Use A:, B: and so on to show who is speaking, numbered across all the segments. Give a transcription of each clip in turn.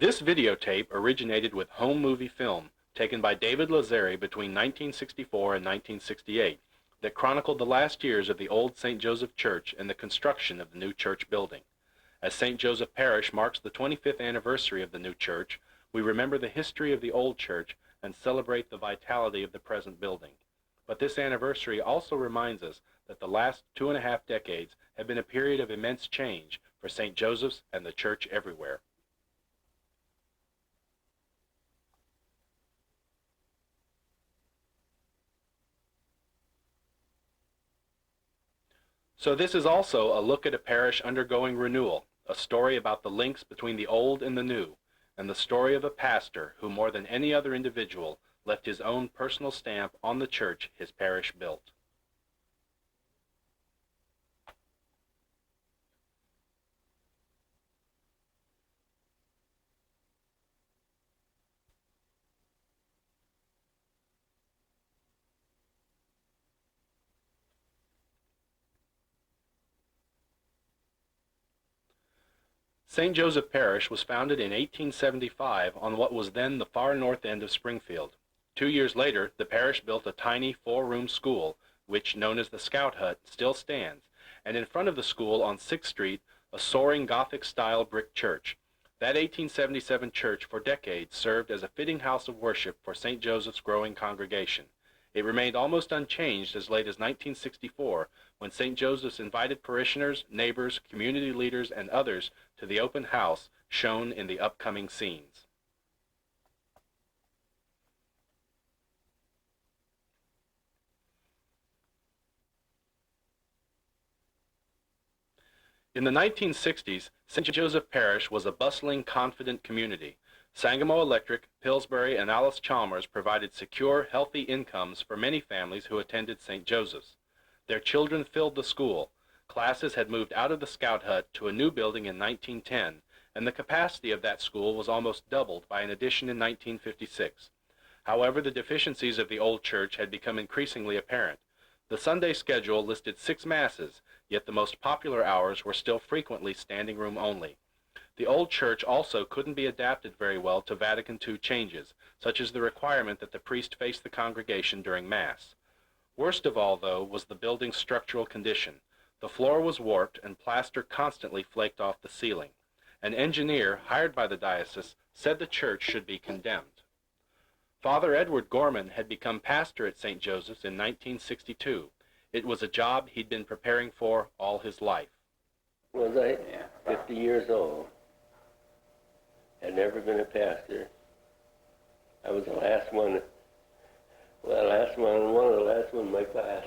A: This videotape originated with home movie film taken by David Lazzeri between 1964 and 1968 that chronicled the last years of the old St. Joseph Church and the construction of the new church building. As St. Joseph Parish marks the 25th anniversary of the new church, we remember the history of the old church and celebrate the vitality of the present building. But this anniversary also reminds us that the last 2.5 decades have been a period of immense change for St. Joseph's and the church everywhere. So this is also a look at a parish undergoing renewal, a story about the links between the old and the new, and the story of a pastor who more than any other individual left his own personal stamp on the church his parish built. St. Joseph Parish was founded in 1875 on what was then the far north end of Springfield. 2 years later, the parish built a tiny 4-room school, which, known as the Scout Hut, still stands, and in front of the school on 6th Street, a soaring Gothic-style brick church. That 1877 church for decades served as a fitting house of worship for St. Joseph's growing congregation. It remained almost unchanged as late as 1964, when St. Joseph's invited parishioners, neighbors, community leaders, and others to the open house shown in the upcoming scenes. In the 1960s, St. Joseph Parish was a bustling, confident community. Sangamo Electric, Pillsbury, and Alice Chalmers provided secure, healthy incomes for many families who attended St. Joseph's. Their children filled the school. Classes had moved out of the Scout Hut to a new building in 1910, and the capacity of that school was almost doubled by an addition in 1956. However, the deficiencies of the old church had become increasingly apparent. The Sunday schedule listed 6 masses, yet the most popular hours were still frequently standing room only. The old church also couldn't be adapted very well to Vatican II changes, such as the requirement that the priest face the congregation during Mass. Worst of all, though, was the building's structural condition. The floor was warped and plaster constantly flaked off the ceiling. An engineer hired by the diocese said the church should be condemned. Father Edward Gorman had become pastor at St. Joseph's in 1962. It was a job he'd been preparing for all his life.
B: Was I 50 years old? Had never been a pastor. I was the last one, one of the last one in my class.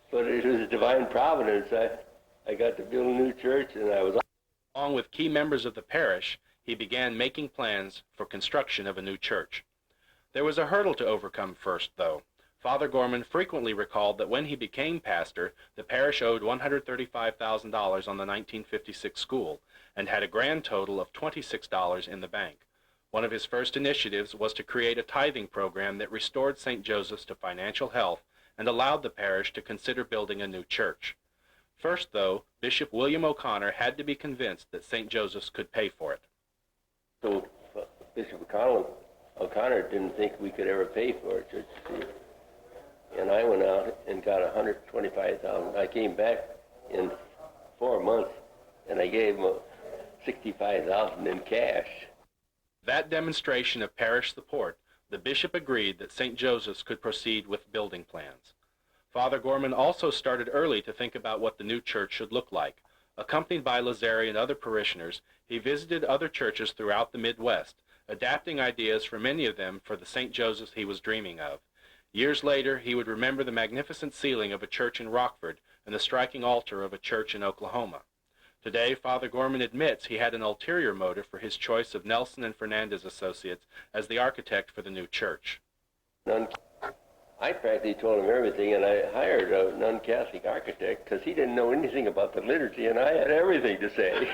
B: But it was a divine providence. I got to build a new church, and I was...
A: Along with key members of the parish, he began making plans for construction of a new church. There was a hurdle to overcome first, though. Father Gorman frequently recalled that when he became pastor, the parish owed $135,000 on the 1956 school and had a grand total of $26 in the bank. One of his first initiatives was to create a tithing program that restored St. Joseph's to financial health and allowed the parish to consider building a new church. First, though, Bishop William O'Connor had to be convinced that St. Joseph's could pay for it.
B: So Bishop O'Connor didn't think we could ever pay for a church. And I went out and got $125,000. I came back in 4 months, and I gave him $65,000 in cash.
A: That demonstration of parish support, the bishop agreed that St. Joseph's could proceed with building plans. Father Gorman also started early to think about what the new church should look like. Accompanied by Lazzeri and other parishioners, he visited other churches throughout the Midwest, adapting ideas for many of them for the St. Joseph's he was dreaming of. Years later, he would remember the magnificent ceiling of a church in Rockford and the striking altar of a church in Oklahoma. Today, Father Gorman admits he had an ulterior motive for his choice of Nelson and Fernandez Associates as the architect for the new church.
B: I practically told him everything, and I hired a non-Catholic architect because he didn't know anything about the liturgy, and I had everything to say.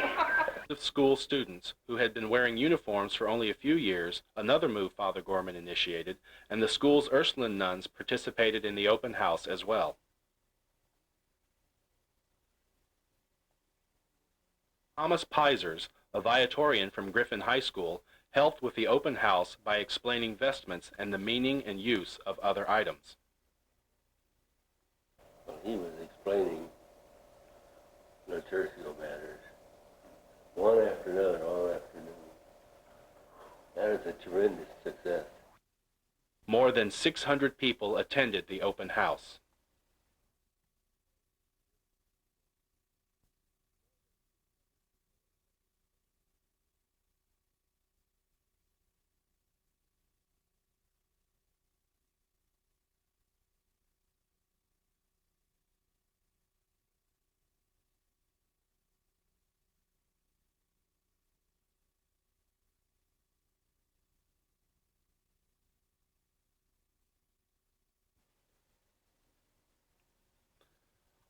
A: School students who had been wearing uniforms for only a few years, another move Father Gorman initiated, and the school's Ursuline nuns participated in the open house as well. Thomas Pisers, a Viatorian from Griffin High School, helped with the open house by explaining vestments and the meaning and use of other items.
B: Well, he was explaining liturgical matters, one after another, all afternoon. That is a tremendous success.
A: More than 600 people attended the open house.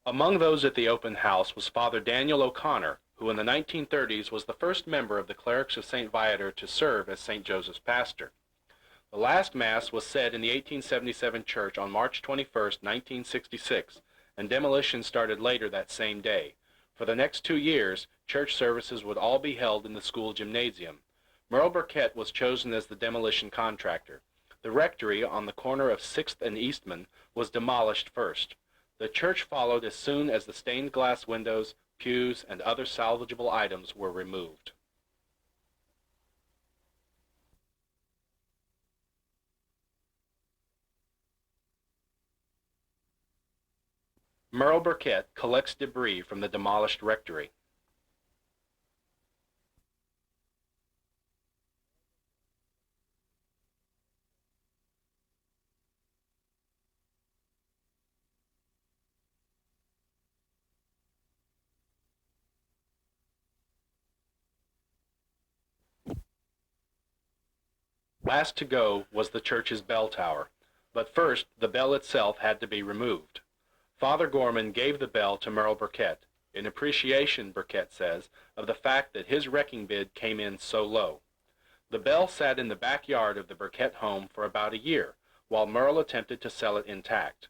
A: Among those at the open house was Father Daniel O'Connor, who in the 1930s was the first member of the clerics of St. Viator to serve as St. Joseph's pastor. The last Mass was said in the 1877 church on March 21, 1966, and demolition started later that same day. For the next 2 years, church services would all be held in the school gymnasium. Merle Burkett was chosen as the demolition contractor. The rectory on the corner of 6th and Eastman was demolished first. The church followed as soon as the stained glass windows, pews, and other salvageable items were removed. Merle Burkett collects debris from the demolished rectory. Last to go was the church's bell tower, but first the bell itself had to be removed. Father Gorman gave the bell to Merle Burkett, in appreciation, Burkett says, of the fact that his wrecking bid came in so low. The bell sat in the backyard of the Burkett home for about a year, while Merle attempted to sell it intact.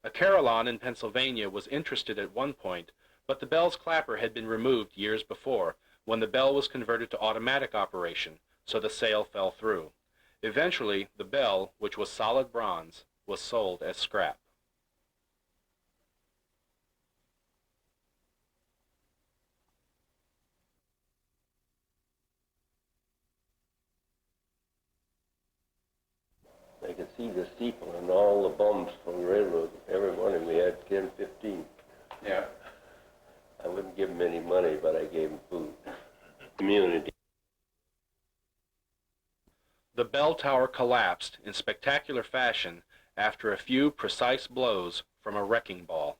A: A Carillon in Pennsylvania was interested at one point, but the bell's clapper had been removed years before, when the bell was converted to automatic operation, so the sale fell through. Eventually, the bell, which was solid bronze, was sold as scrap.
B: I could see the steeple and all the bums from the railroad. Every morning we had 10, 15.
C: Yeah.
B: I wouldn't give them any money, but I gave them food. Community.
A: The bell tower collapsed in spectacular fashion after a few precise blows from a wrecking ball.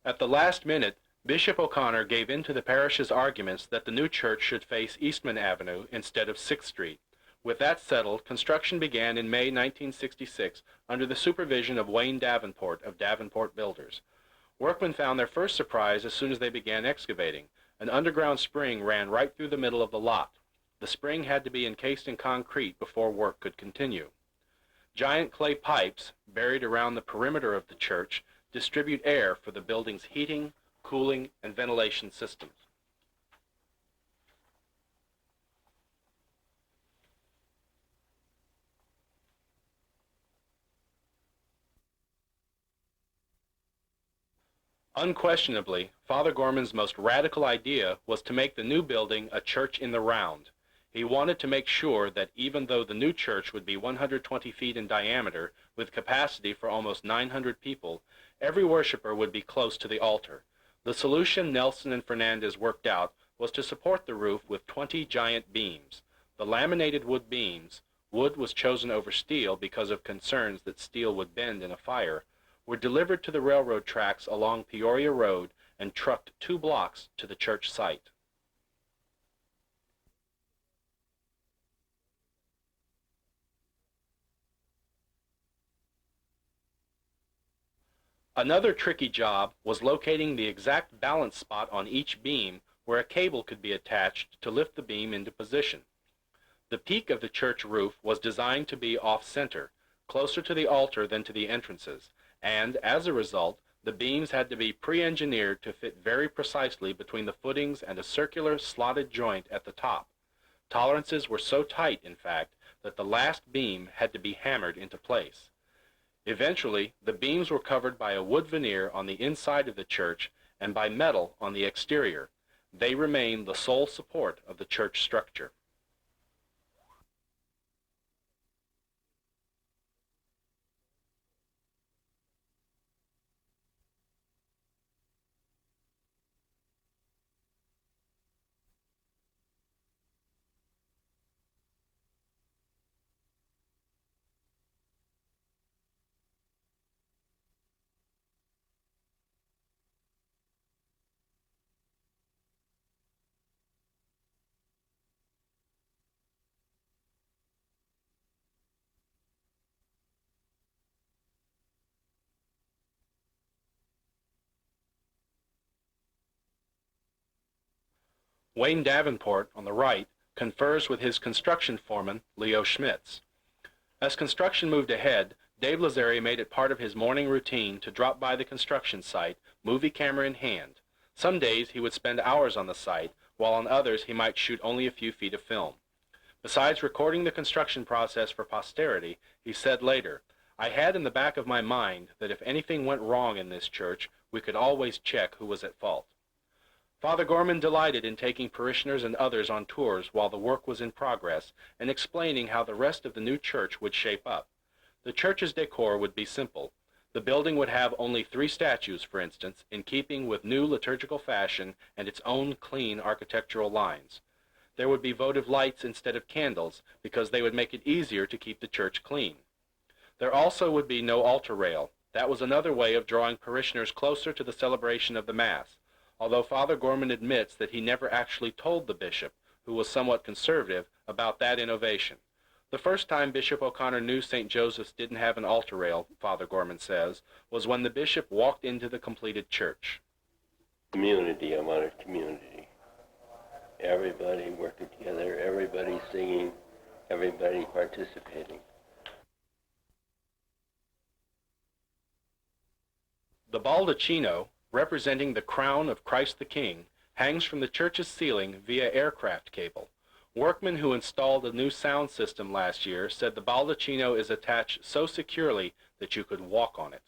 A: At the last minute, Bishop O'Connor gave in to the parish's arguments that the new church should face Eastman Avenue instead of 6th Street. With that settled, construction began in May 1966 under the supervision of Wayne Davenport of Davenport Builders. Workmen found their first surprise as soon as they began excavating. An underground spring ran right through the middle of the lot. The spring had to be encased in concrete before work could continue. Giant clay pipes, buried around the perimeter of the church, distribute air for the building's heating, cooling, and ventilation systems. Unquestionably, Father Gorman's most radical idea was to make the new building a church in the round. He wanted to make sure that even though the new church would be 120 feet in diameter, with capacity for almost 900 people, every worshiper would be close to the altar. The solution Nelson and Fernandez worked out was to support the roof with 20 giant beams. The laminated wood beams wood was chosen over steel because of concerns that steel would bend in a fire, were delivered to the railroad tracks along Peoria Road and trucked 2 blocks to the church site. Another tricky job was locating the exact balance spot on each beam where a cable could be attached to lift the beam into position. The peak of the church roof was designed to be off-center, closer to the altar than to the entrances, and, as a result, the beams had to be pre-engineered to fit very precisely between the footings and a circular slotted joint at the top. Tolerances were so tight, in fact, that the last beam had to be hammered into place. Eventually, the beams were covered by a wood veneer on the inside of the church and by metal on the exterior. They remain the sole support of the church structure. Wayne Davenport, on the right, confers with his construction foreman, Leo Schmitz. As construction moved ahead, Dave Lazzeri made it part of his morning routine to drop by the construction site, movie camera in hand. Some days he would spend hours on the site, while on others he might shoot only a few feet of film. Besides recording the construction process for posterity, he said later, "I had in the back of my mind that if anything went wrong in this church, we could always check who was at fault." Father Gorman delighted in taking parishioners and others on tours while the work was in progress and explaining how the rest of the new church would shape up. The church's decor would be simple. The building would have only 3 statues, for instance, in keeping with new liturgical fashion and its own clean architectural lines. There would be votive lights instead of candles because they would make it easier to keep the church clean. There also would be no altar rail. That was another way of drawing parishioners closer to the celebration of the Mass, although Father Gorman admits that he never actually told the bishop, who was somewhat conservative, about that innovation. The first time Bishop O'Connor knew St. Joseph's didn't have an altar rail, Father Gorman says, was when the bishop walked into the completed church.
B: Community, I wanted community. Everybody working together, everybody singing, everybody participating.
A: The baldacchino, representing the crown of Christ the King, hangs from the church's ceiling via aircraft cable. Workmen who installed a new sound system last year said the baldacchino is attached so securely that you could walk on it.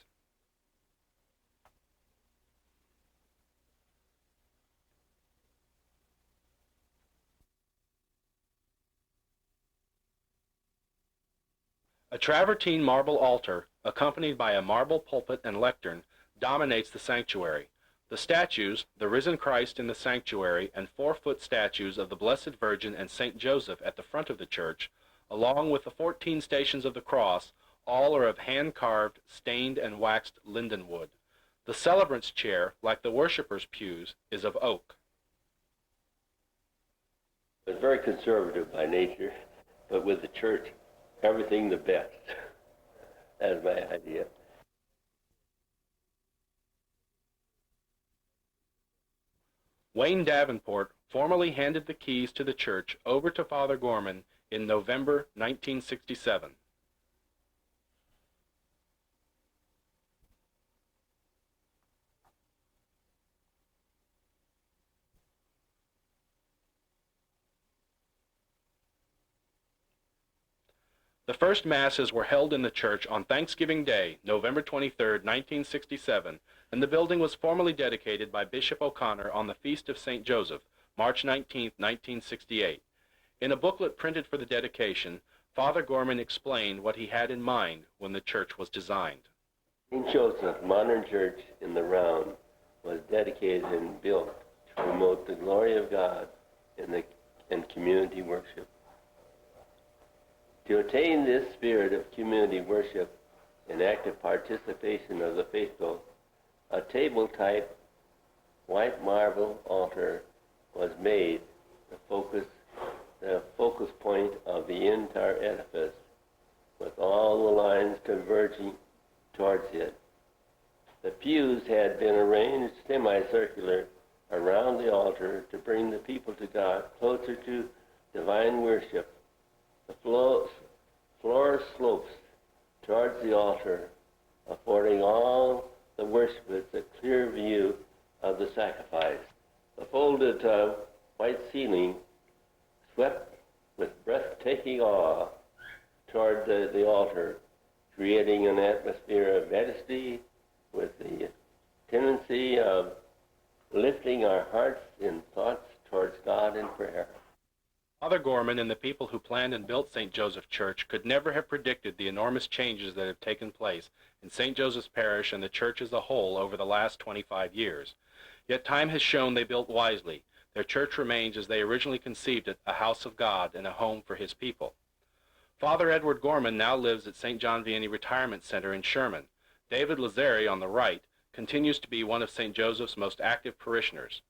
A: A travertine marble altar, accompanied by a marble pulpit and lectern, dominates the sanctuary. The statues, the risen Christ in the sanctuary, and 4-foot statues of the Blessed Virgin and St. Joseph at the front of the church, along with the 14 stations of the cross, all are of hand-carved, stained and waxed linden wood. The celebrant's chair, like the worshipper's pews, is of oak.
B: But very conservative by nature, but with the church, everything the best. That's my idea.
A: Wayne Davenport formally handed the keys to the church over to Father Gorman in November 1967. The first Masses were held in the church on Thanksgiving Day, November 23, 1967, and the building was formally dedicated by Bishop O'Connor on the Feast of St. Joseph, March 19, 1968. In a booklet printed for the dedication, Father Gorman explained what he had in mind when the church was designed.
B: St. Joseph, modern church in the round, was dedicated and built to promote the glory of God and community worship. To attain this spirit of community worship and active participation of the faithful, a table-type white marble altar was made the focus point of the entire edifice, with all the lines converging towards it. The pews had been arranged semicircular around the altar to bring the people to God closer to divine worship. The floor slopes towards the altar, affording all the worshippers a clear view of the sacrifice. The folded white ceiling swept with breathtaking awe toward the altar, creating an atmosphere of majesty with the tendency of lifting our hearts in thoughts towards God in prayer.
A: Father Gorman and the people who planned and built St. Joseph Church could never have predicted the enormous changes that have taken place in St. Joseph's Parish and the church as a whole over the last 25 years. Yet time has shown they built wisely. Their church remains as they originally conceived it, a house of God and a home for his people. Father Edward Gorman now lives at St. John Vianney Retirement Center in Sherman. David Lazzeri, on the right, continues to be one of St. Joseph's most active parishioners.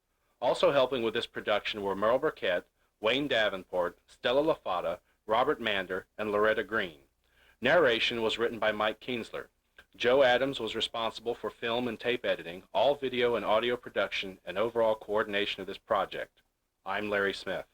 A: Also helping with this production were Merle Burkett, Wayne Davenport, Stella LaFata, Robert Mander, and Loretta Green. Narration was written by Mike Kienzler. Joe Adams was responsible for film and tape editing, all video and audio production, and overall coordination of this project. I'm Larry Smith.